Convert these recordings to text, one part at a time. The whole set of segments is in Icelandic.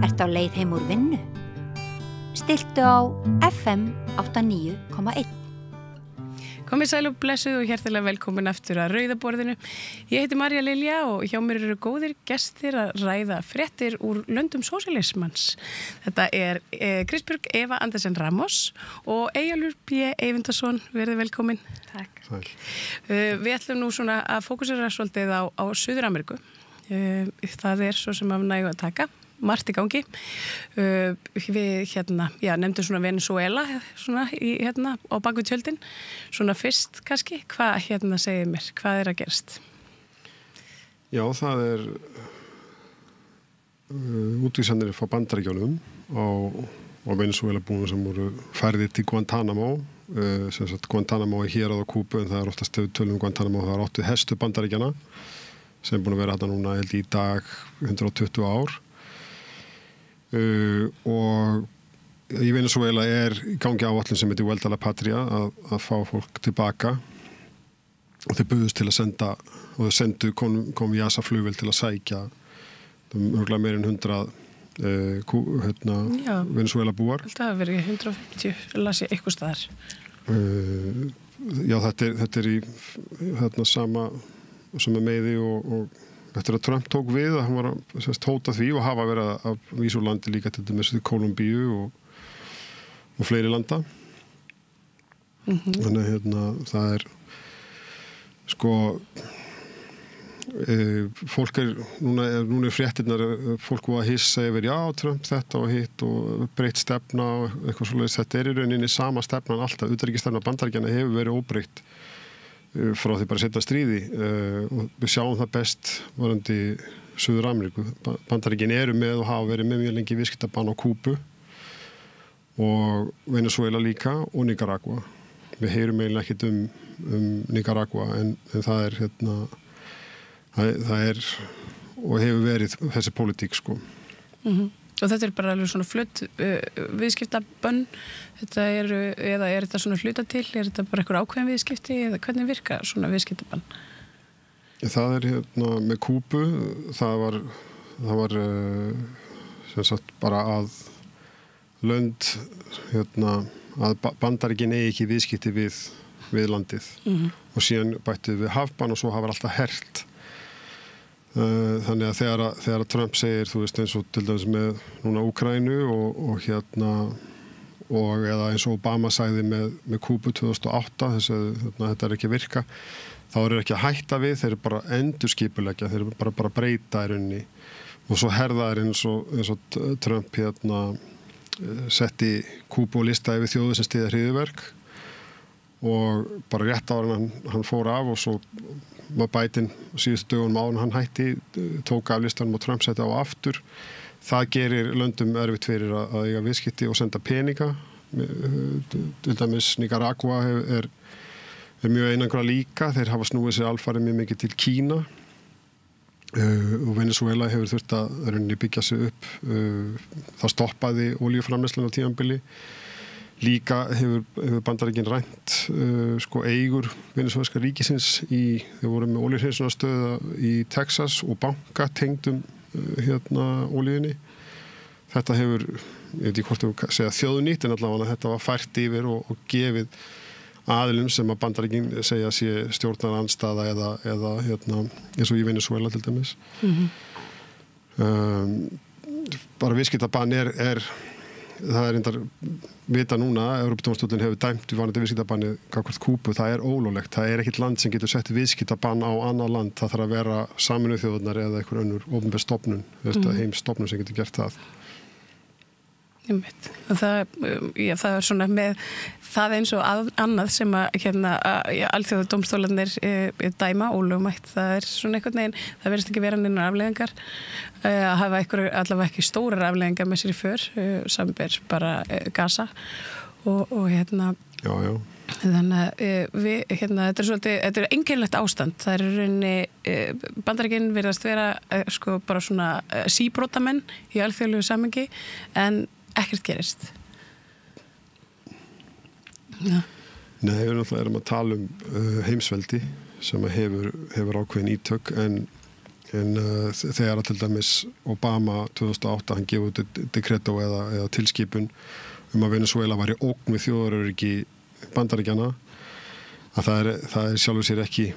Ertu á leið heim úr vinnu? Stilltu á FM 89,1. Komið sæl og blessuð og hjertilega velkomin aftur að Rauðaborðinu. Ég heiti Marja Lilja og hjá mér eru góðir gestir að ræða fréttir úr löndum sósíalismans. Þetta Kristbjörg Eva Andersen Ramos og Eyjólfur B. Eyvindarsson. Verið velkomin. Takk. Sæl. Við ætlum nú svona að fókusera svolítið á Suður-Ameríku. Það svo sem af nægu að taka. Margt í gangi. Við nefndum svona Venezuela svona á baku tjöldin. Svona fyrst kannski, hvað segir mér, hvað að gerast? Já, það útvísanir frá Bandaríkjunum á Venezuela búinu sem voru færðir til Guantánamo. Sem sagt Guantánamo hérað á Kúbu en það oftast tölum Guantánamo, það 8 hestu Bandaríkjana sem búin að vera þarna núna held í dag 120 ár. Og í Venezuela í gangi áætlun sem heitir Vuelta a la Patria að fá fólk tilbaka og þeir buðust til að senda og þeir sendu kom Jasa flugvél til að sækja örgulega meir en 100 Venezuela búar. Það hafi verið 150, las ég eitthvað staðar. Já, þetta í sama meiði og eftir að Trump tók við að hann var að hóta því og hafa verið að vísa úr landi líka til dæmis Kólumbíu og fleiri landa. Þannig það fólk núna fréttirnar, fólk var að hissa yfir, já, Trump þetta og hitt og breytt stefna og eitthvað svoleiðis. Þetta í rauninni sama stefnan alltaf. Utanríkisstefna Bandaríkjanna hefur verið óbreytt frá því bara setja stríði og við sjáum það best varandi Suður-Ameríku. Bandaríkin eru með og hafa verið með mjög lengi viðskiptabann á Kúbu og Venezuela líka og Nicaragua. Við heyrum eiginlega ekkert um Nicaragua en það það og hefur verið þessi pólitík sko. Og þetta bara alveg svona flutt viðskiptabönn, þetta eða þetta svona hluta til, þetta bara einhver ákveðin viðskipti eða hvernig virka svona viðskiptabönn? Það með Kúbu, það var sem sagt bara að lönd að Bandaríkin eigi ekki viðskipti við landið og síðan bættið við hafbann og svo hafa alltaf hert. Þannig að þegar Trump segir, þú veist, eins og til dæmis með núna Úkraínu og eða eins og Obama sagði með Kúbu 2008 þess að þetta ekki að virka, þá ekki að hætta við, þeir bara endurskipuleggja, þeir bara breyta í rauninni og svo herðaðir eins og Trump setti Kúbu og lista yfir þjóðir sem styðja hryðjuverk og bara rétt áður en hann fór af og svo var Biden síðustu dögunum áður en hann hætti, tók af listanum og Trump setti á aftur. Það gerir löndum erfitt fyrir að eiga viðskipti og senda peninga. Til dæmis Nicaragua er mjög einangra líka, þeir hafa snúið sér alfarið mjög mikið til Kína og Venezuela hefur þurft að byggja sig upp. Það stoppaði olíuframleiðslan á tímabili. Líka hefur Bandaríkin rænt eigur venezuelska ríkisins þeir voru með olíuhreinsunarstöð í Texas og banka tengdum olíunni. Þetta hefur, ég veit ekki hvort þú segja þjóðnýtt en allavega þetta var fært yfir og gefið aðilum sem að Bandaríkin segja sé stjórnarandstaða eða eins og í Venezuela til dæmis. Bara viðskiptabann það reyndar vita núna að Evrópudómstóllinn hefur dæmt varðandi viðskiptabanni gagnvart Kúbu, það ólöglegt. Það ekkert land sem getur sett viðskiptabann á annað land, það þarf að vera Sameinuðu þjóðirnar eða einhver önnur opinber stofnun, heimsstofnun sem getur gert það. Það svona með það eins og annað sem að alþjóðadómstólarnir dæma ólögmætt, það svona einhvern veginn, það verðist ekki vera neinar afleiðingar að hafa allavega ekki stórar afleiðingar með sér í för, samanber bara Gaza og Já. Þannig að þetta einkennilegt ástand. Það rauninni Bandaríkin virðast vera bara svona síbrotamenn í alþjóðlegu samhengi en ekkert gerist. Já. Nei, við erum að tala heimsveldi sem hefur ákveðin ítök en þegar til dæmis Obama 2008 hann gefur út dekreto eða tilskipun að Venezuela væri ógn við þjóðaröryggi Bandaríkjanna að það er sjálfur sér ekki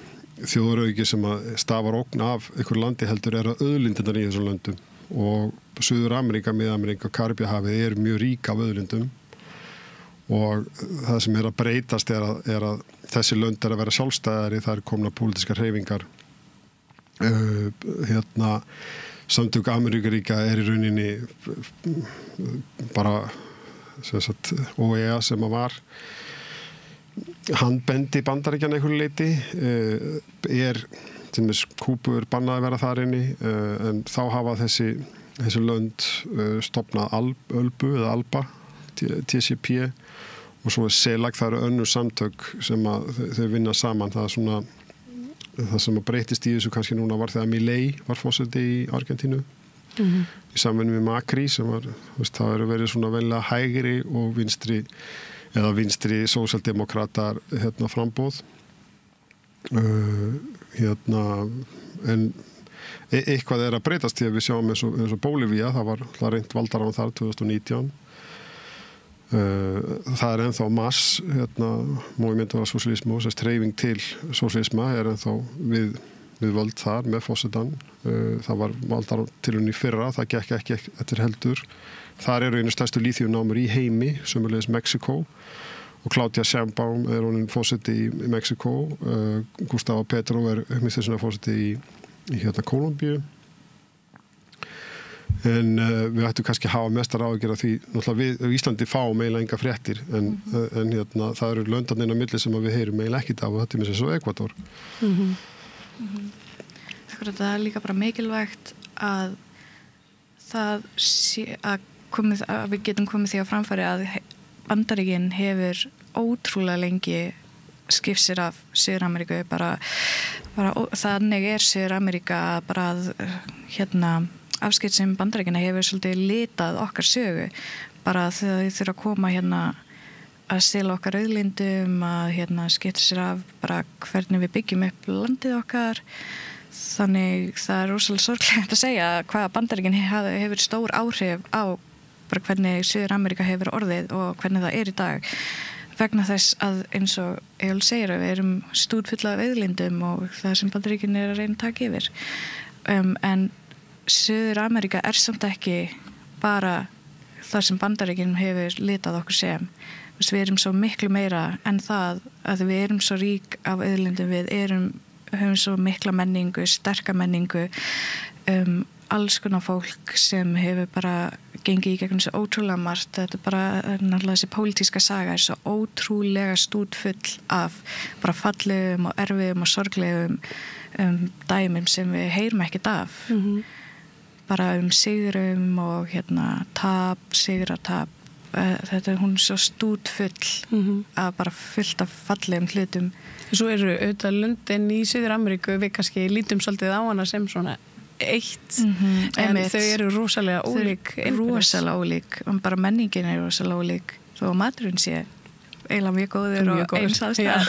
þjóðaröryggi sem að stafar ógn af einhver landi heldur að auðlindirnar í þessum löndum og Suður-Ameríka, Mið-Ameríka og Karibíahafið eru mjög rík af auðlindum og það sem að breytast er að þessi lönd að vera sjálfstæðari, það komna pólitískar hreyfingar samtök Ameríkaríka í rauninni bara OEA sem að var handbendi Bandaríkjanna einhverju leyti til dæmis Kúbu bannað að vera þar inni en þá hafa þessi lönd stofnað Ölbu eða Alba TCP og svo CELAC, það eru önnur samtök sem að þau vinna saman það sem að breytist í þessu kannski núna var þegar Milei var forseti í Argentínu í samvinnu með Macri sem var, það eru verið svona vellega hægri og vinstri sósíaldemókratar frambóð en eitthvað er að breytast því að við sjáum eins og Bólivía, það var reynt valdaráðan þar 2019 það ennþá MAS Movimiento al Socialismo, hreyfing til sósíalisma ennþá við völd þar með forsetan það var valdaráðan í fyrra, það gekk ekki eftir heldur þar eru einu stærstu líþíumnámur í heimi sömuleiðis Mexíkó og Claudia Sheinbaum honin forseti í Mexíkó Gustavo Petro fórseti í Kólumbíu en við ættum kannski að hafa mestar áhyggjur af því náttúrulega við á Íslandi fáum eiginlega enga fréttir en það eru löndarnir á milli sem við heyrum eiginlega ekkert af og þetta er eins og Ekvador Það er líka bara mikilvægt að það sé að við getum komið því á framfæri að Bandaríkin hefur ótrúlega lengi skipt sér af Suður-Ameríku bara þannig Suður-Ameríka bara að afskipt sem Bandaríkjanna hefur svolítið litað okkar sögu bara þegar þau þurfa að koma að stela okkar auðlindum að skipta sér af bara hvernig við byggjum upp landið okkar þannig það er rosalega sorglegt að segja hvað Bandaríkin hefur stór áhrif á bara hvernig Suður-Ameríka hefur orðið og hvernig það er í dag vegna þess að eins og Egil segir að við erum stútfulla af auðlindum og það sem Bandaríkin er að reyna að taka yfir en Suður-Ameríka er samt ekki bara það sem Bandaríkin hefur litað okkur sem við erum svo miklu meira en það að við erum svo rík af auðlindum við höfum svo mikla menningu, sterka menningu alls konar fólk sem hefur bara gengið í gegnum svo ótrúlega margt þetta er bara náttúrulega þessi pólitíska saga er svo ótrúlega stútfull af bara fallegum og erfiðum og sorglegum dæmum sem við heyrum ekkert af bara sigrum og sigratap þetta hún er svo stútfull að bara fullt af fallegum hlutum Svo eru auðvitað löndin í Suður-Ameríku við kannski lítum svolítið á hana sem svona eitt en þau eru rosalega ólík rosalega ólík og bara menningin er rosalega ólík þó að maturinn sé eiginlega mjög góður og eins aðstæðar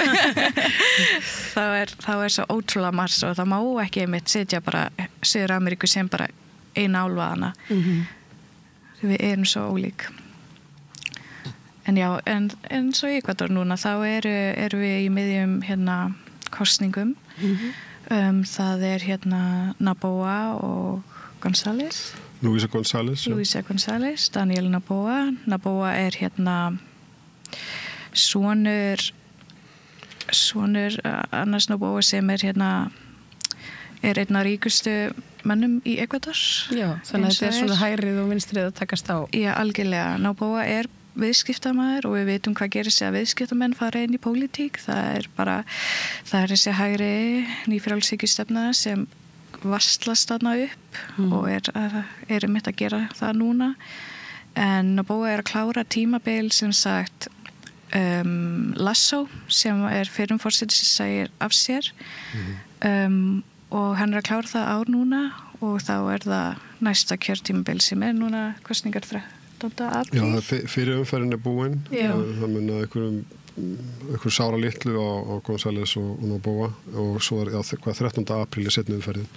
þá er svo ótrúlega margt og það má ekki einmitt setja bara Suður-Ameríku sem bara eina álfaðana við erum svo ólík en já, en svo í Ekvador núna þá eru við í miðjum kosningum það er Noboa og González Luisa González Daniel Noboa er sonur Annars Noboa sem er einn af ríkustu mönnum í Ekvador Já, þannig að þetta er svona hægrið og vinstrið að takast á Já, algjörlega, Noboa er viðskiptamaður og við veitum hvað gerir sig að viðskiptamenn fara inn í pólitík það er þessi hægri nýfrjálshyggjustefna sem vasslast þarna upp og er mitt að gera það núna en Noboa er að klára tímabil sem sagt Lasso sem er fyrrum forseti sem segir af sér og hann er að klára það ár núna og þá er það næsta kjörtímabil sem er núna kosningar 13. apríl. Já, fyrir umferðin er búin. Það mun að einhver sára litlu á González og Noboa og svo er 13. apríl seinni umferðin.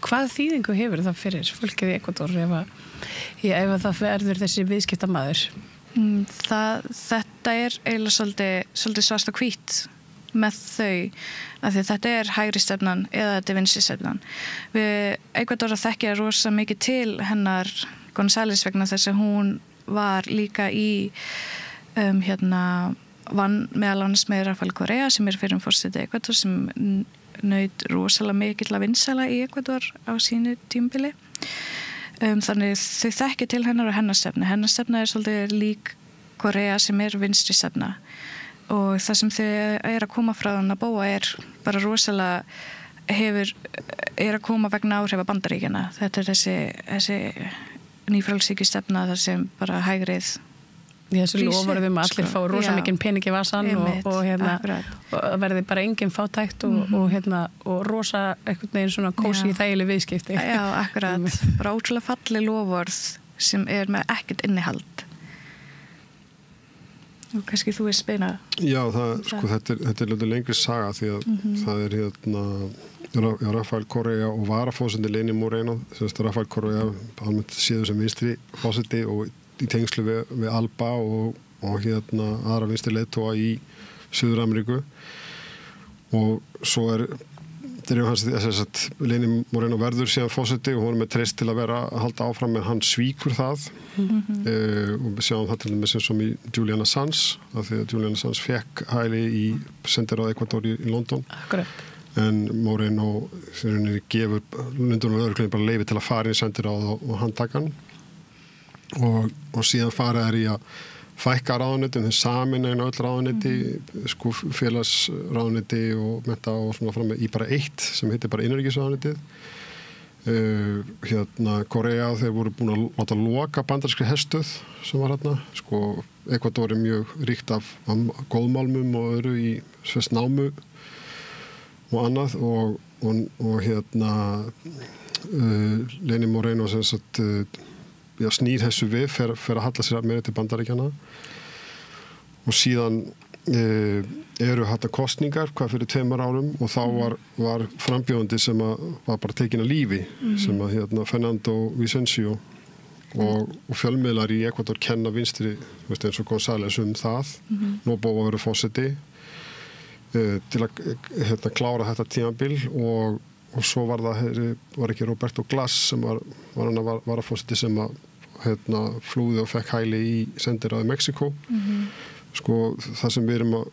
Hvað þýðingu hefur það fyrir fólkið í Ekvador ef það verður þessi viðskiptamaður? Þetta eiginlega svolítið svart og hvítt með þau, af því að þetta hægri stefnan eða þetta vinstri stefnan. Ekvador þekkja rosa mikið til hennar González vegna þess að hún var líka í vann meðal annars með Rafael Correa sem fyrir forseti Ekvador sem naut rosalega mikill að vinsæla í Ekvador á sínu tímabili. Þannig þau þekkja til hennar og hennar stefna. Hennar stefna svolítið lík Correa sem vinstri stefna og það sem þau að koma frá Noboa bara rosalega að koma vegna áhrifa Bandaríkjanna. Þetta þessi nýfrjálshyggju stefna þar sem bara hægrið þessu loforðum að allir fá rosa mikinn pening í vasan og verði bara engin fátækt og rosa einhvern veginn svona kósi í þægileg viðskipti. Já, akkurat. Bara ótrúlega falleg loforð sem með ekkert innihald. Og kannski þú spena. Já, þetta lítið lengri saga því að það Rafael Correa og varafósetti Lenín Moreno. Rafael Correa, hann séðu sem vinstri fósetti og í tengslu við Alba og aðra vinstri leiðtoga í Suður-Ameríku og svo Lenín Moreno verður síðan fósetti og hún með treyst til að halda áfram en hann svíkur það og við sjáum það til dæmis eins og í Julian Assange af því að Julian Assange fekk hæli í sendiráð Ekvador í London. Akkurat. En Moreno gefur Lundunum og lögreglunni bara leyfi til að fara í sendiráð og handtaka hann og síðan fara í að fækka ráðuneyti, þeir samin öll ráðuneyti, félagsráðuneyti og mennta og svona fram í bara eitt sem heitir bara innanríkisráðuneytið. Korea, þeir voru búin að láta loka bandarískri herstöð sem var Ekvador mjög ríkt af góðmálmum og öðru í námu og annað og Lenín Moreno sem sagt snýr þessu við, fer að halla sér meira til Bandaríkjanna og síðan kosningar fyrir 2 árum og þá var frambjóðandi sem var bara tekin að lífi sem Fernando Vicencio og fjölmiðlar í Ekvador kenna vinstri eins og González það Noboa verður fósetti til að klára þetta tímabil og svo var ekki Roberto Glass sem var að fósetti sem flúði og fekk hæli í sendiráði Mexíkó. Það sem við erum að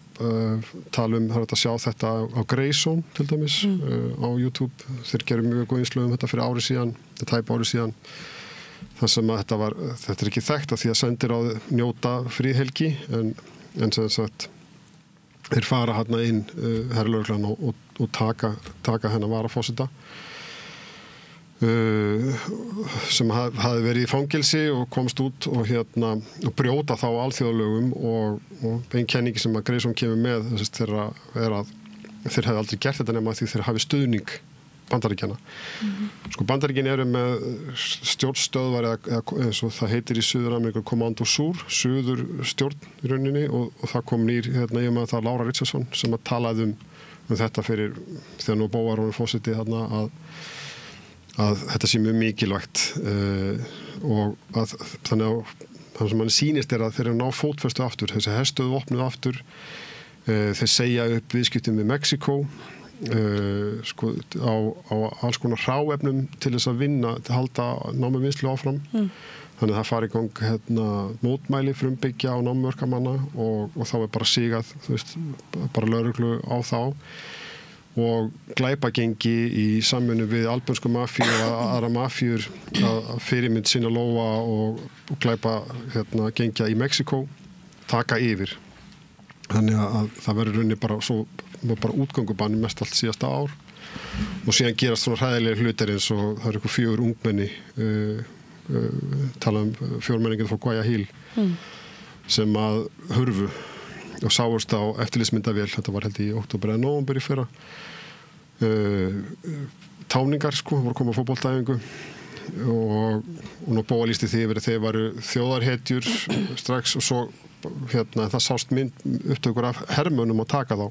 tala það að sjá þetta á Grayson til dæmis á YouTube. Þeir gerum mjög góð innslög þetta fyrir ári síðan, tæpa ári síðan. Það sem að þetta ekki þekkt af því að sendiráði njóta fríhelgi en sem sagt þeir fara inn herrlögreglan og taka hennar varafóseta sem hafði verið í fangelsi og komst út og brjóta þá alþjóðalögum og ein kenning sem að Grayson kemur með þeirra að þeir hefði aldrei gert þetta nema því þeir hafi stuðning Bandaríkjanna. Bandaríkin eru með stjórnstöðvar eða eins og það heitir í Suður-Ameríku Commando Sur, suður stjórn í rauninni og það kom nýr það Laura Richardson sem að talaði um þetta fyrir þegar Noboa var orðinn fósetti að þetta sé mjög mikilvægt og þannig að það sem mann sýnist að þeir eru ná fótfestu aftur, þessi herstöð opnuð aftur, þeir segja upp viðskiptum við Mexíkó á alls konar hráefnum til þess að vinna, til að halda námuvinnslu áfram. Þannig að það fari í gang mótmæli frumbyggja og námumörkamanna og þá bara sigað, bara lögreglu á þá og glæpagengi í samvinnu við albönsku mafíu og aðra mafíur að fyrirmynd Sinaloa og glæpa gengja í Mexíkó taka yfir. Þannig að það verður rauninni bara útgöngubanni mest allt síðasta ár og síðan gerast svona hræðilega hlutir eins og það eru 4 ungmenni tala 4 menningin frá Guayaquil sem að hurfu og sáust á eftirlitsmyndavél, þetta var held í október eða nóvember í fyrra táningar voru komið á fótboltaæfingu og Noboa lýsti því yfir að þeir varu þjóðarhetjur strax og svo það sást upptökur af hermönnum að taka þá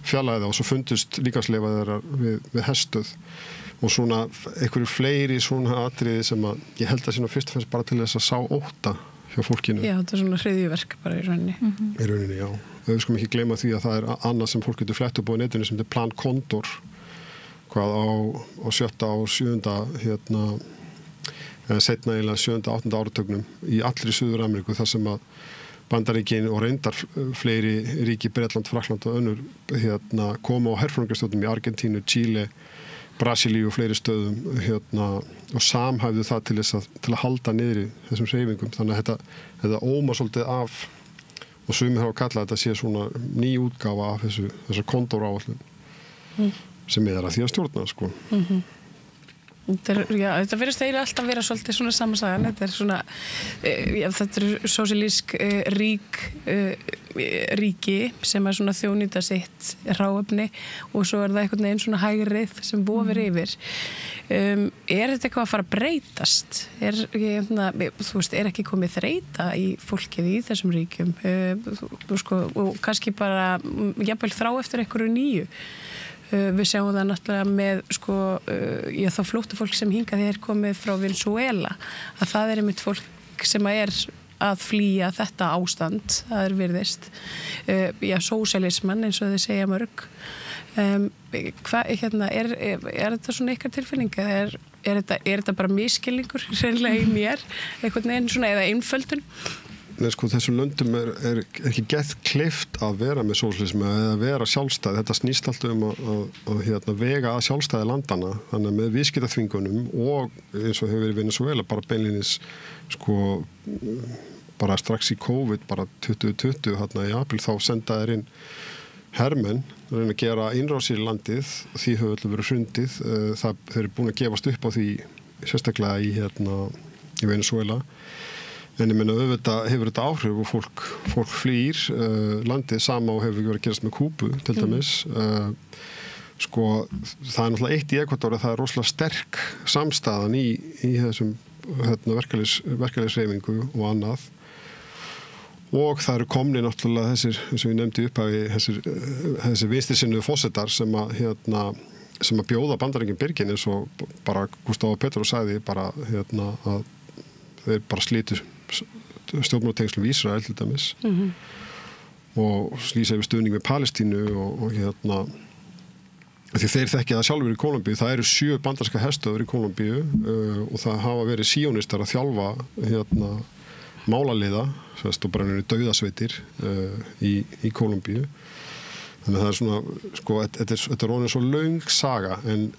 fjarlæði þá og svo fundust líkamsleifa þeirra við herstöð og svona einhverju fleiri svona atriði sem að ég held að sína fyrst og fremst bara til þess að sá ótta hjá fólkinu. Já, þetta svona hryðjuverk bara í rauninni. Í rauninni, já. Við skulum ekki gleyma því að það annað sem fólk getur flett upp á netinu sem er Plan Condor, hvað á 7. og 7. eða seinna eiginlega 7. og 8. áratugnum í allri Suður-Ameríku þar sem að Bandaríkin og reyndar fleiri ríki, Bretland, Frakkland og önnur koma á herforingjastöðum í Argentínu, Chile, Brasilíu og fleiri stöðum og samhæfðu það til að halda niðri þessum hreyfingum. Þannig að þetta óma svolítið af og sumir hafa kallað þetta sé svona ný útgáfa af þessar Condor-áætlun sem að því að stjórna, sko. Þetta verðist eiginlega alltaf vera svolítið svona samansagan. Þetta svona, þetta sósíalísk ríki sem svona þjónýta sitt hráefni og svo það einhvern veginn svona hægrið sem vofir yfir. Er þetta eitthvað að fara að breytast? Þú veist, er ekki komið þreyta í fólkið í þessum ríkjum? Og kannski bara jafnvel þrá eftir einhverju nýju. Við sjáum það náttúrulega með þá flóttafólk sem hingað er komið frá Venezuela, að það er einmitt fólk sem er að flýja þetta ástand, það virðist. Sósíalisman eins og þið segja mörg. Er þetta svona ykkar tilfinning? Er þetta bara misskilningur reynilega í mér, einhvern veginn svona, eða einföldun? Nei, þessum löndum er ekki gett kleift að vera með sósíalisma eða vera sjálfstæði. Þetta snýst alltaf að vega að sjálfstæði landana. Þannig að með viðskiptaþvingunum og eins og hefur verið í Venezuela bara beinlínis bara strax í COVID, bara 2020 í apríl, þá senda þeir inn hermenn, reyna að gera innrásir í landið, því hefur öll verið hrundið. Þeir eru búin að gefast upp á því sérstaklega í Venezuela. En ég meina auðvitað hefur þetta áhrif og fólk flýr landið sama og hefur verið að gerast með Kúbu til dæmis. Það er náttúrulega eitt í Ekvador að það er rosalega sterk samstæðan í þessum verkalýðshreyfingu og annað. Og það eru komni náttúrulega þessir, eins og ég nefndi upphafi, þessir vinstrisinnuðu forsetar sem að bjóða Bandaríkin byrgin eins og bara Gustavo Petro sagði bara að þeir bara slítu stjórnmálatengslum við Ísrael til dæmis og lýsa yfir stuðning við Palestínu og því þeir þekkja það sjálfur í Kólumbíu. Það eru 7 bandarískar herstöðvar í Kólumbíu og það hafa verið síónistar að þjálfa málaliða og bara dauðasveitir í Kólumbíu. Þannig að það er svona þetta er orðin svo löng saga en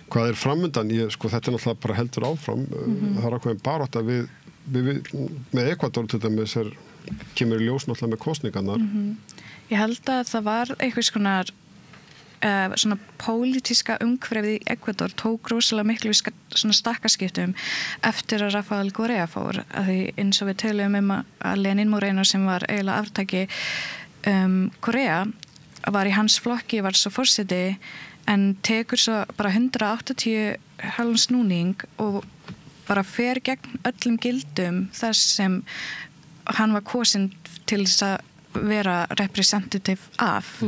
hvað er framundan? Þetta er náttúrulega bara heldur áfram. Það er ákveðin barátta með Ekvador til dæmis kemur í ljós náttúrulega með kosningarnar. Ég held að það var einhvers konar svona pólitíska umhverfið í Ekvador tók rosalega miklu svona stakkaskiptum eftir að Rafael Correa fór. Því eins og við tölum að Lenín Moreno sem var eiginlega aftaki Correa var í hans flokki, var svo forseti en tekur svo bara 180 halvan snúning og bara fer gegn öllum gildum þess sem hann var kosin til þess að vera representative af.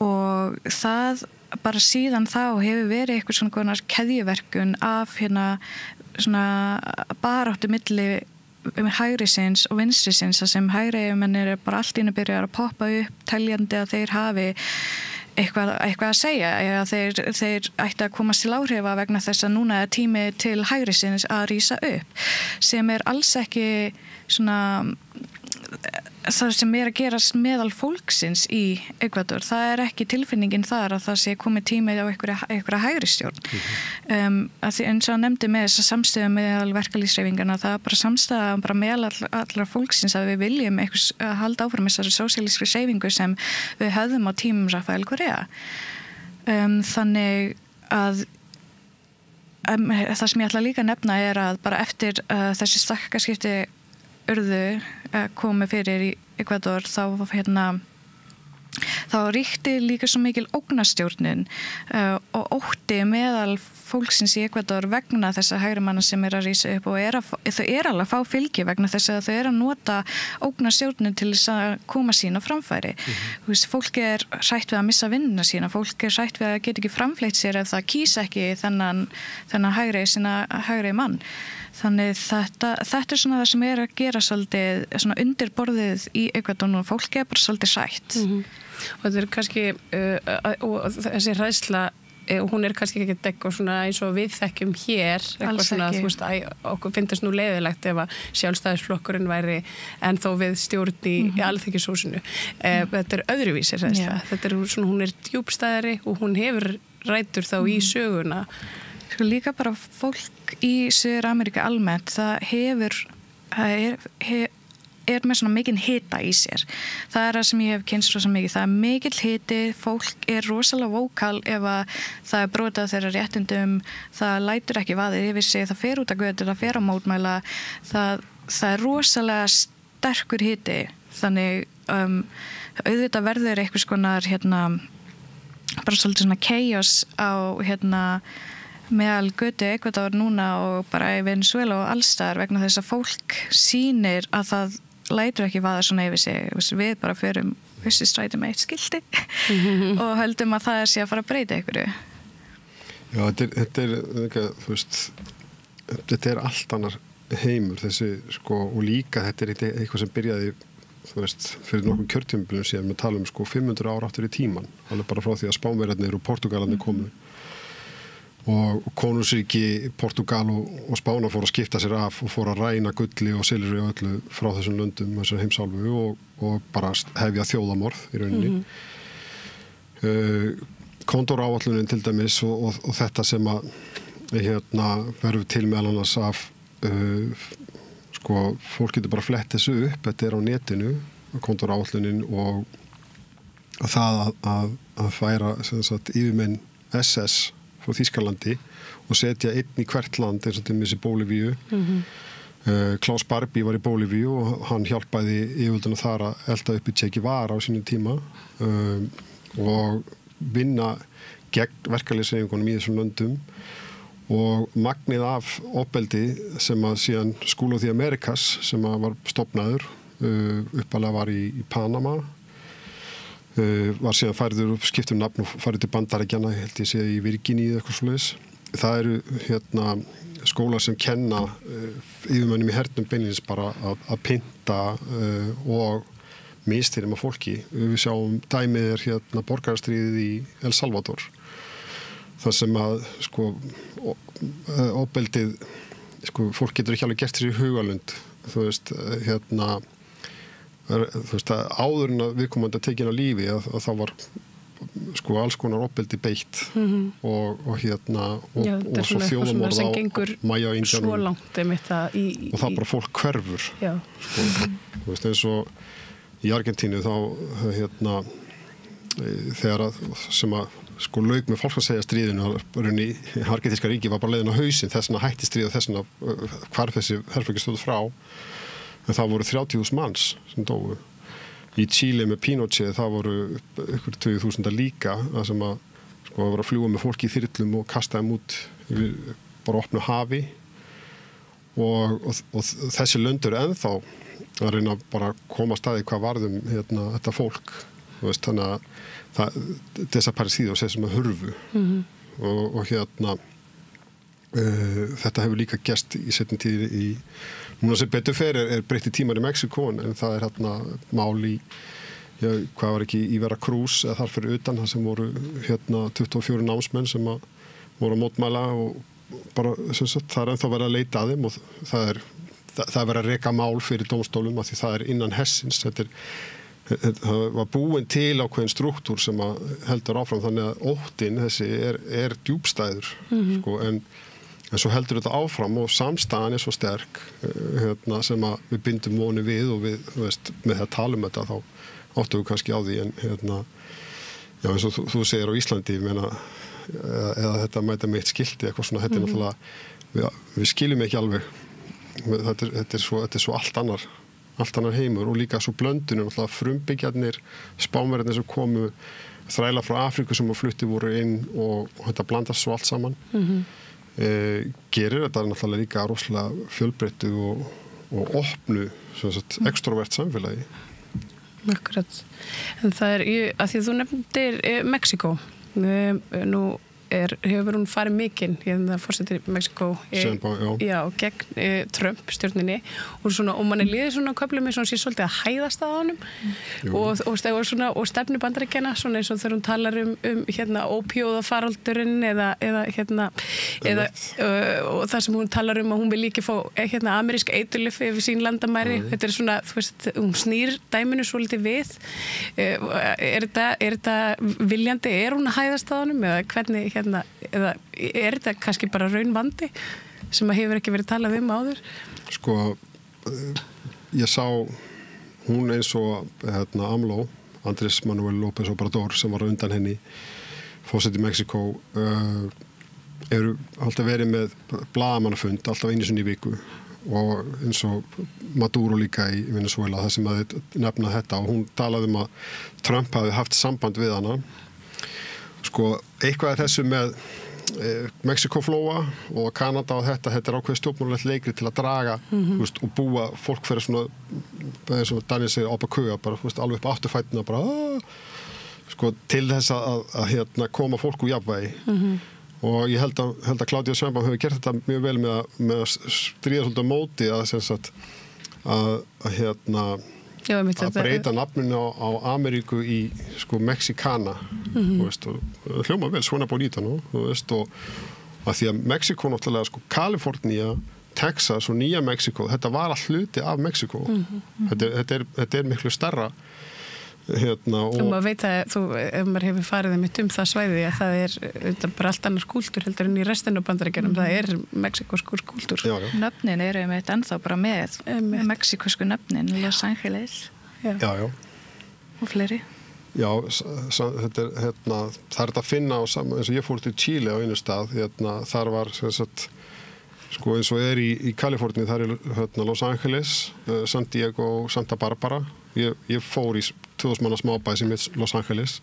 Og það bara síðan þá hefur verið eitthvað svona konar keðjuverkun af svona baráttu milli hægrisins og vinstrisins sem hægrimenn bara allt í einu byrjar að poppa upp teljandi að þeir hafi eitthvað að segja eða þeir ætti að komast til áhrifa vegna þess að núna er tími til hægrisins að rísa upp sem alls ekki svona það sem að gerast meðal fólksins í Ekvador. Það ekki tilfinningin þar að það sé komið tími á einhverja hægri stjórn. Eins og nefndi með þessa samstöðu meðal verkalýðshreyfinganna, það bara samstæða bara meðal allra fólksins að við viljum að halda áfram þessari sósíalískri hreyfingu sem við höfðum á tímum Rafael Correa. Þannig að það sem ég ætla líka að nefna að bara eftir þessi stakkaskipti komið fyrir í Ekvador þá ríkti líka svo mikil ógnastjórnin og ótti meðal fólksins í Ekvador vegna þess að hægri manna sem að rísa upp og þau alveg að fá fylgi vegna þess að þau að nota ógnarstjórnun til þess að koma sín á framfæri. Þú veist, fólk hrætt við að missa vinnuna sína, fólk hrætt við að geta ekki framfleytt sér ef það kýsa ekki þennan hægri mann. Þannig þetta svona það sem að gera svolítið svona undir borðið í Ekvador og fólk bara svolítið hrætt. Og þetta kannski og þessi hræðsla hún kannski ekki dekka svona eins og við þekkjum hér eitthvað svona, þú veist, okkur finnst nú leiðilegt ef að sjálfstæðisflokkurinn væri en þó við stjórn í Alþingishúsinu. Þetta öðruvísi hræðsla. Þetta svona, hún djúpstæðari og hún hefur rætur þá í söguna. Sko líka bara fólk í Suður-Ameríku almennt, það með svona mikinn hita í sér. Það það sem ég hef kynst rosa mikið. Það mikill hiti, fólk rosalega vókal ef að það brotað þeirra réttindum, það lætur ekki vaðið yfir sig, það fer út að götu, það fer á mótmæla, það rosalega sterkur hiti. Þannig auðvitað verður einhvers konar bara svolítið svona chaos á meðal götu Ekvador núna og bara í Venezuela og allstaðar vegna þess að fólk sýnir að það lætur ekki vaða svona yfir sig. Við bara förum vissi stræti með eitt skilti og höldum að það sé að fara að breyta einhverju. Já, þú veist, þetta allt annar heimur þessi, sko, og líka þetta eitthvað sem byrjaði, þú veist, fyrir nokkuð kjörtímabilum síðan með tala 500 ára aftur í tíman, alveg bara frá því að Spánverjarnir og Portugalarnir komu. Og konungsríki Portugal og Spána fóru að skipta sér af og fóru að ræna gulli og silfri og öllu frá þessum löndum, þessar heimsálfu og bara hefja þjóðamorð í rauninni. Kondóráætlunin til dæmis og þetta sem að verður til meðal annars af sko, fólk getur bara flett þessu upp, þetta á netinu, Kondóráætlunin og það að færa yfirmenn SS frá Þýskalandi og setja einn í hvert land eins og til þessi Bólivíu. Klaus Barbie var í Bólivíu og hann hjálpaði yfirvöldunum þar að elda upp í Che Guevara á sínum tíma og vinna gegn verkalýðshreyfingunum í þessum löndum og magnið af ofbeldi sem að síðan School of the Americas sem að var stofnaður uppalega var í Panama var síðan færður upp skiptum nafn og færður til Bandaríkjanna, held ég sé í Virginíu eða eitthvað svoleiðis. Það eru skólar sem kenna yfirmönnum í hernum beinlínis bara að pynta og misþyrma fólki. Við sjáum dæmið borgarastríðið í El Salvador. Það sem að sko ofbeldið, sko, fólk getur ekki alveg gert sér í hugalund. Þú veist, þú veist að áður en að viðkomandi tekin á lífi að það var sko alls konar ofbeldi beitt og svo þjóðamorð á Maya Indianum svo langt og það bara fólk hverfur sko, þú veist eins og í Argentínu þá þegar að sem að sko lauk með fólksasegja stríðinu í argentíska ríki var bara leiðin á hausinn þess vegna hætti stríð og þess vegna hvarf þessi herflöki stóð frá. En það voru 30.000 manns sem dóu. Í Chile með Pinochet það voru ykkur 20.000 líka það sem að sko var að fljúga með fólki í þyrlum og kasta þeim út yfir bara opnu hafi og þessi lönd eru ennþá að reyna bara að koma að staði hvað varðum þetta fólk. Þú veist, þannig að desaparecidos sem að hurfu og þetta hefur líka gerst í seinni tíð í núna sem betur fer breytti tímar í Mexíkó en það mál í hvað var ekki í Veracruz eða þar fyrir utan það sem voru 24 námsmenn sem að voru að mótmæla og bara það ennþá verið að leita að þeim og það verið að reka mál fyrir dómstólum af því það innan hersins það var búin til ákveðin struktúr sem að heldur áfram þannig að óttinn þessi djúpstæður sko en svo heldur þetta áfram og samstæðan svo sterk sem að við bindum voni við og við, þú veist, með það tala þetta þá áttum við kannski á því en já, eins og þú segir á Íslandi, ég meina, eða þetta mæta með eitt skilti, eitthvað svona, þetta náttúrulega, við skiljum ekki alveg, þetta er svo allt allt annar heimur og líka svo blöndunum, alltaf frumbyggjarnir, Spánverjarnir sem komu, þræla frá Afríku sem flutti voru inn og þetta blandast svo allt saman. Gerir þetta náttúrulega líka rosalega fjölbreyttu og opnu, extrovert samfélagi. Akkurat. En það að því að þú nefndir Mexíkó. Nú hefur hún farið mikinn hérna forseti Mexíkó gegn Trump stjórninni og manni líður svona köflum eins og hún sé svolítið að hæðast að honum og stefnu Bandaríkjanna svona eins og þegar hún talar hérna ópíóðafaraldurinn eða og það sem hún talar að hún vil líka fá hérna amerísk eiturlyf yfir sín landamæri. Þetta svona, þú veist, hún snýr dæminu svolítið við. Er þetta viljandi? Er hún að hæðast að honum eða hvernig eða er þetta kannski bara raunvandi sem hefur ekki verið talað áður? Sko, ég sá hún eins og AMLO, Andrés Manuel López Obrador, sem var undan henni forseti Mexíkó, eru alltaf verið með blaðamannafund alltaf einu sinni í viku og eins og Maduro líka í Venezuela, það sem að nefna þetta og hún talaði að Trump hafi haft samband við hana. Sko, eitthvað þessu með Mexíkóflóa og Kanada og þetta er ákveðið stjórnmálulegt leikrit til að draga veist, og búa fólk fyrir svona eins og Daniel segir ápa kuga bara veist, alveg upp afturfætina bara sko, til þess að koma fólk úr jafnvægi og ég held að Claudia Sheinbaum hefur gert þetta mjög vel með að stríða svolítið móti að breyta nafninu á Ameríku í sko Mexicana veist, og hljóma vel svona bonita nú veist, og að því að Mexíkó náttúrulega sko Kalifornía, Texas og Nýja Mexíkó, þetta var all hluti af Mexíkó þetta er miklu stærra og maður veit að ef maður hefur farið það svæði að það er bara allt annar kúltúr heldur en í restinu Bandaríkjunum það er mexíkoskur kúltúr. Nöfnin eru ennþá bara með mexíkosku nöfnin, Los Angeles og fleiri. Já, þetta er það er að finna eins og ég fór til Chile á einu stað, þar var sko eins og í Kaliforníu, þar er Los Angeles, San Diego, Santa Barbara. Ég fór í 2000 manna smábæ sem er Los Angeles.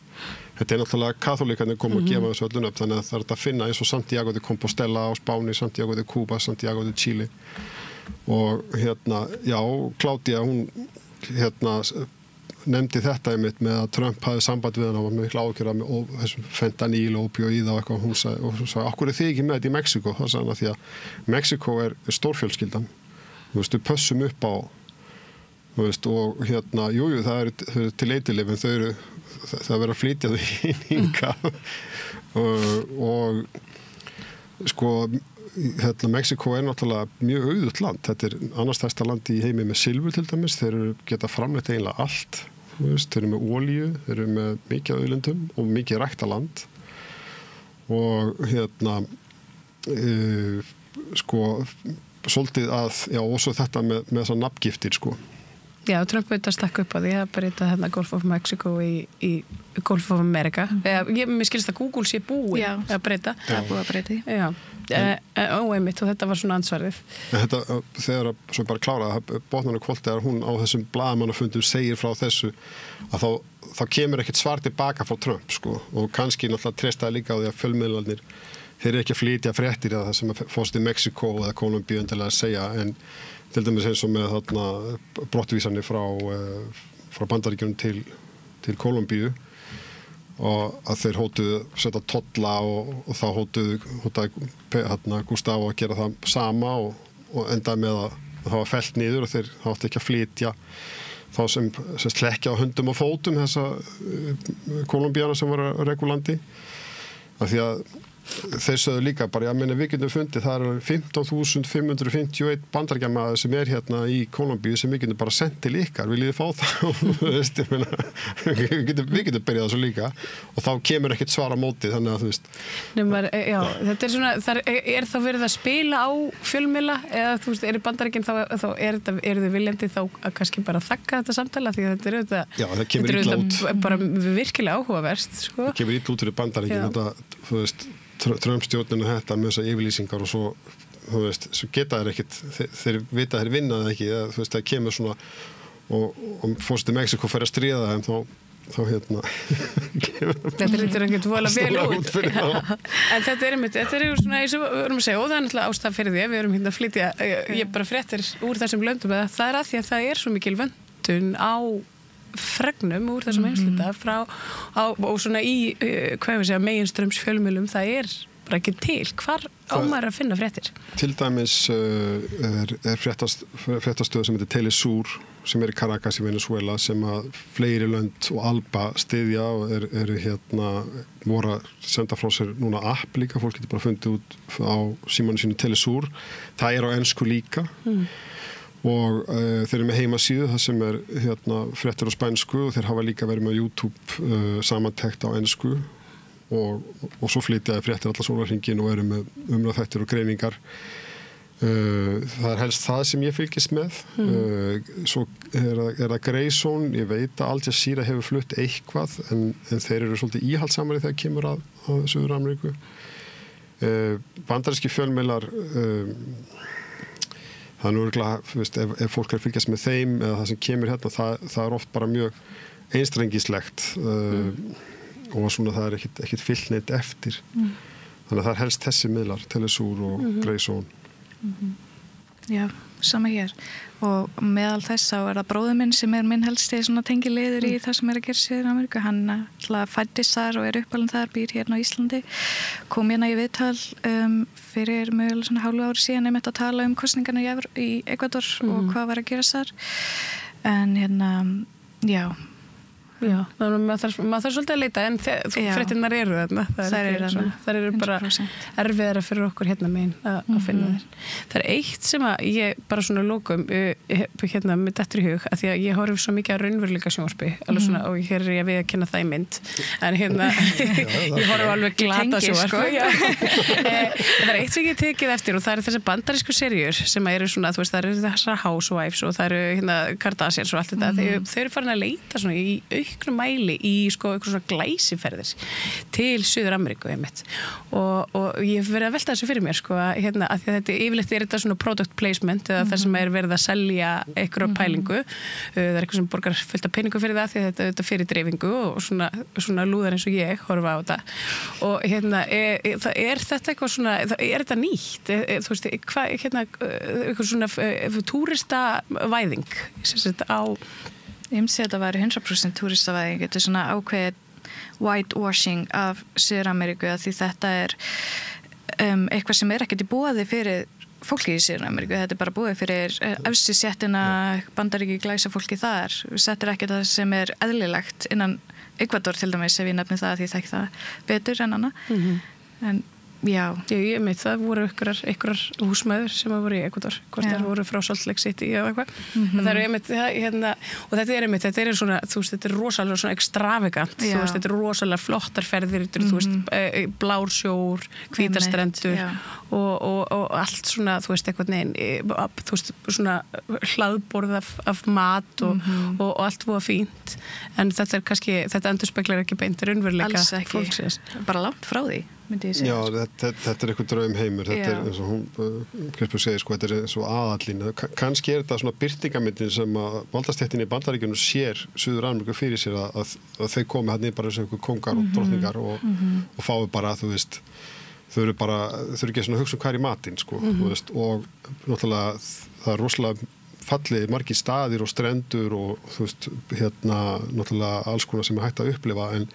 Þetta er náttúrulega kaþólikarnir komu að gefa þessu öllun upp, þannig að það er að finna eins og Santiago de Compostela á Spáni, Santiago de Cuba, Santiago de Chile. Og Claudia, hún nefndi þetta einmitt með að Trump hafi samband við hann og var miklu ágjör af þessum fentanyl og opioíða og eitthvað. Hún sagði, akkur er þið ekki með þetta í Mexíkó? Það sagði hann að því að Mexíkó er stórfjölskyldan. Þú veist, við pössum upp á og jújú, það eru til eiturlyf en það verður að flytja þau hingað og sko Mexíkó er náttúrulega mjög auðugt land, þetta er annars stærsta land í heimi með silfur til dæmis, þeir geta framleitt eiginlega allt, þeir eru með olíu, þeir eru með mikið auðlindum og mikið ræktaland og sko svolítið og svo þetta með þessar nafngiftir sko. Já, Trump veit að stakka upp á því að breyta Gulf of Mexico í Gulf of America. Mér skilst að Google sé búin að breyta. Það er búið að breyta því. Óeinmitt og þetta var svona ansvarið. Þetta, þegar svo bara kláraði, Botman og Kvólt er hún á þessum blaðamannafundum segir frá þessu að þá kemur ekkert svar tilbaka frá Trump sko og kannski náttúrulega treystaði líka á því að fjölmiðlarnir þeir eru ekki að flytja fréttir eða það sem fórst í Mexíkó eða Kólumbíu til að segja en til dæmis eins og með brottvísanir frá Bandaríkjunum til Kólumbíu og að þeir hótuðu setja tolla og þá hótuðu Gustavo að gera það sama og endaði með að það var fellt niður og þeir áttu ekki að flytja þá sem slekkja á höndum og fótum þessa Kólumbíana sem var að regulandi af því að þeir sögðu líka bara, við getum fundið, það eru 15.551 bandaríkjamaður sem er hérna í Kólumbíu sem við getum bara sendt til ykkar, viljið þið fá það? Við getum byrjað þessu líka og þá kemur ekkert svar á móti, þannig að þú veist. Þetta er svona, er þá verið að spila á fjölmiðla eða þú veist, er í Bandaríkjum þá eru þið viljandi þá að kannski bara þakka þetta samtala því að þetta er bara virkilega áhugaverst, sko. Það kemur illa út fyrir Bandaríkjum, þetta, þú veist, Trump-stjórninu þetta með þessar yfirlýsingar og svo, þú veist, svo geta þeir ekkit, þeir vita þeir vinna það ekki, þú veist, það kemur svona og fórstu Mexiko fyrir að stríða þeim þá þetta lítur ekkert vola vel út en þetta svona eins og við erum að segja og það náttúrulega ástæða fyrir því við erum hérna að flytja ég bara fréttir úr þessum löndum að það að því að það svo mikil vöntun á fregnum úr þessum heimsluta og svona í meginströms fjölmiðlum það bara ekki til hvar ámar að finna fréttir til dæmis fréttastöð sem heitir Telesur sem í Caracas í Venezuela sem að fleiri lönd og Alba styðja og eru voru að senda frá sér núna app líka, fólk getur bara fundið út á símanum sínu Telesur, það á ensku líka og þeir eru með heimasíðu það sem fréttir á spænsku og þeir hafa líka verið með YouTube samantekt á ensku og svo flytjaði fréttir alla sólarhringinn og eru með umræðuþættir og greiningar það helst það sem ég fylgist með svo það Grey Zone, ég veit að Al Jazeera hefur flutt eitthvað en þeir eru svolítið íhaldssamari þegar kemur að Suður-Ameríku bandaríski fjölmiðlar það örugglega ef fólk fylgjast með þeim eða það sem kemur það oft bara mjög einstrengislegt og svona það ekkert fyllt neitt eftir þannig að það helst þessi miðlar Telesur og Grey Zone Já, sama hér og meðal þess þá það bróðir minn sem minn helsti tengiliður í það sem að gera Suður Ameríku hann fæddist þar og uppalinn þar, býr hérna á Íslandi kom hérna í viðtal fyrir mögulega hálfu ári síðan einmitt að tala kosningarna í Ekvador og hvað var að gerast þar en Já, maður þarf svolítið að leita en fréttirnar eru þarna þær eru bara erfiðara fyrir okkur hérna megin að finna þér það eitt sem að ég bara svona lókum hérna með dettur í hug að því að ég horfi svo mikið á raunveruleika sjónvarpi alveg svona og hér ég við að kenna það í mynd en hérna ég horfi alveg glata sjónvarp það eitt sem ég tekið eftir og það þessar bandarísku seríur sem eru svona þú veist það eru þessar Housewives og það eru hérna Kardashians og allt þetta þau eru farin að leita svona í auknum mæli í eitthvað svona glæsiferðir til Suður-Ameríku einmitt og ég hef verið að velta þessu fyrir mér að því að þetta yfirleitt þetta svona product placement eða það sem verið að selja einhverja pælingu það eitthvað sem borgar fullt af peningu fyrir það því að þetta fyrir dreifingu og svona lúðar eins og ég horfa á þetta og þetta eitthvað svona þetta nýtt þú veist eitthvað svona túristavæðing á Ég myndi að þetta væri 100% túristavæðing, þetta svona ákveðið whitewashing af Suður-Ameríku því þetta eitthvað sem ekkert í boði fyrir fólki í Suður-Ameríku, þetta bara búið fyrir efstu séttina Bandaríki glæsa fólki þar, settir ekkert það sem eðlilegt innan Ekvador til dæmis ef ég nefni það því þekki það betur en annað en Já, ég meit það voru einhverjar húsmæður sem voru í Ekvador, hvort þær voru frá Salt Lake City eða eitthvað. Það eru einmitt og þetta er svona, þú veist, þetta er rosalega svona extravagant, þú veist, þetta er rosalega flottar ferðir, þú veist, blár sjór, hvítar strendur og allt svona, þú veist, eitthvað neginn, þú veist, svona hlaðborð af mat og allt voða fínt, en þetta er kannski, þetta endurspeglar ekki beint raunveruleika fólksins. Bara langt frá því. Já, þetta er eitthvað draumheimur þetta er eins og hún Krispur segir þetta er eins og aðallín kannski er þetta svona birtingamyndin sem að valdastéttin í Bandaríkjunum sér Suður-Ameríku fyrir sér að þau komi hann bara eins og einhver kongar og drottningar og fái bara, þú veist þau eru ekki svona að hugsa hvað er í matinn sko, þú veist, og náttúrulega það er rosalega fallið margir staðir og strendur og þú veist, náttúrulega alls konar sem hægt að upplifa en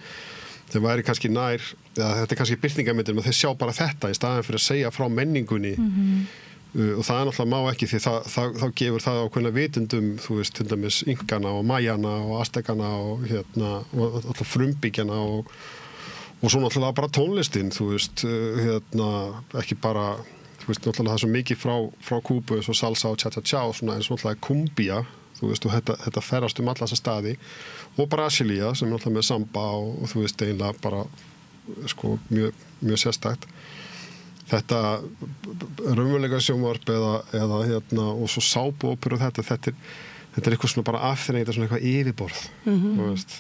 þeim væri kannski nær, þetta er kannski birtingamyndir men þeir sjá bara þetta í staðin fyrir að segja frá menningunni og það er náttúrulega má ekki því þá gefur það ákveðna vitundum, þú veist, til dæmis Inkana og Mayana og Aztekana og alltaf frumbyggjana og svo náttúrulega bara tónlistin, þú veist, ekki bara, þú veist, náttúrulega það er svo mikið frá Kúbu eins og salsa og cha-cha-cha og svona eins og náttúrulega kumbia, þú veist, og þetta ferðast alla þessa staði og Brasilia sem er alltaf með samba og þú veist eiginlega bara sko mjög sérstakt þetta raunveruleika sjónvarp eða og svo sápuóperur og þetta er eitthvað svona bara afþreyingar svona eitthvað yfirborð þú veist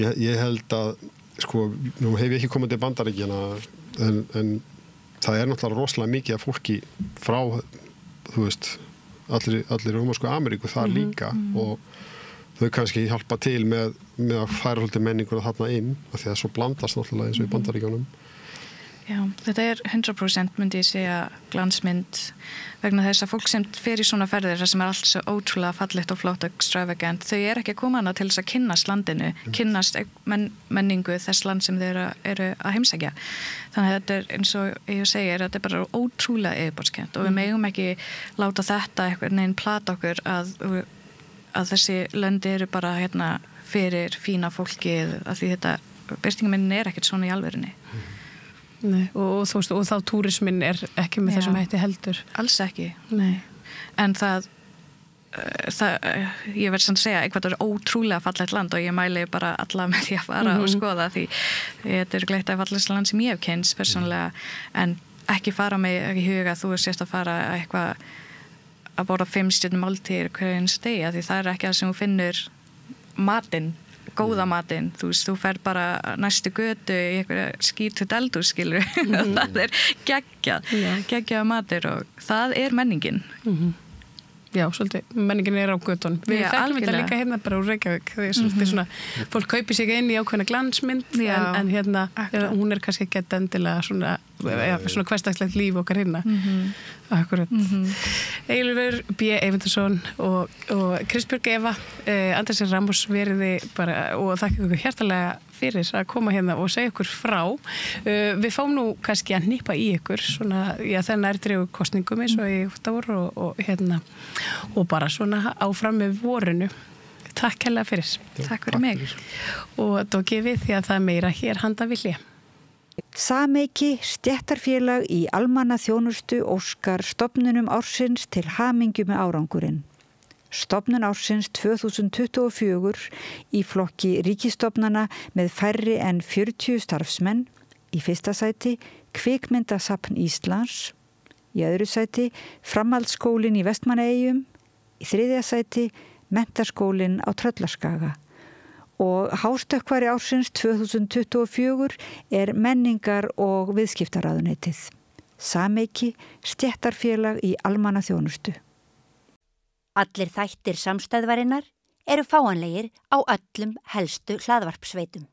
ég held að sko nú hef ég ekki komið til Bandaríkjanna en það er náttúrulega rosalega mikið af fólki frá þú veist allir rómörsku Ameríku þar líka og þau kannski hjálpa til með að færa hluti menninguna þarna inn af því að svo blandast náttúrulega eins og í Bandaríkjunum. Já, þetta 100% myndi ég segja glansmynd vegna þess að fólk sem fer í svona ferðir þar sem allt svo ótrúlega fallegt og flott og extravagant, þau ekki að koma hana til þess að kynnast landinu, kynnast menningu þess land sem þau eru að heimsækja. Þannig að þetta eins og ég segir, þetta bara ótrúlega yfirborðskennt og við megum ekki láta þetta einhvern veginn plata okkur að þessi löndi eru bara fyrir fína fólkið af því þetta, birtingarmyndin ekkert svona í alvörunni. Nei, og þá túrismin ekki með þessum hætti heldur. Alls ekki. Nei. En það ég verð samt að segja eitthvað ótrúlega fallegt land og ég mæli bara alla með því að fara og skoða því þetta gleitt að fallegsta land sem ég hef kynnst persónulega en ekki fara með í huga þú sést að fara eitthvað að borða 5 stjörnu máltíðir hverju eins degi því það ekki það sem þú finnur matinn góða matinn, þú fer bara næstu götu í eitthvað skítu deldu skilur, það geggjað matur og það menningin. Já, svolítið, menningin á götun. Við þekkjum þetta líka hérna bara úr Reykjavík. Það svolítið svona, fólk kaupir sig inn í ákveðna glansmynd en hérna, hún kannski ekki endilega svona hversdagslegt líf okkar hérna. Akkurat. Eyjólfur B. Eyvindarsson og Kristbjörg Eva, Andrés Ramos veriði bara og þakka ykkur hjartalega fyrir að koma hérna og segja ykkur frá. Við fáum nú kannski að hnippa í ykkur svona, það nærtdregur kosningum eins og í ár og hérna og bara svona áfram með vorinu. Takk hérlega fyrir. Takk fyrir mig. Og dókið við því að það meira hér handa vilja. Sameiki stéttarfélag í almannaþjónustu óskar stofnunum ársins til hamingju með árangurinn. Stofnun ársins 2024 í flokki ríkisstofnana með færri en 40 starfsmenn, í fyrsta sæti Kvikmyndasafn Íslands, í öðru sæti Framhaldsskólinn í Vestmannaeyjum, í þriðja sæti Menntaskólinn á Tröllaskaga og hástökkvari ársins 2024 menningar- og viðskiptaráðuneytið. Sameiki stéttarfélag í almannaþjónustu. Allir þættir samstæðvarinnar eru fáanlegir á öllum helstu hlaðvarpsveitum.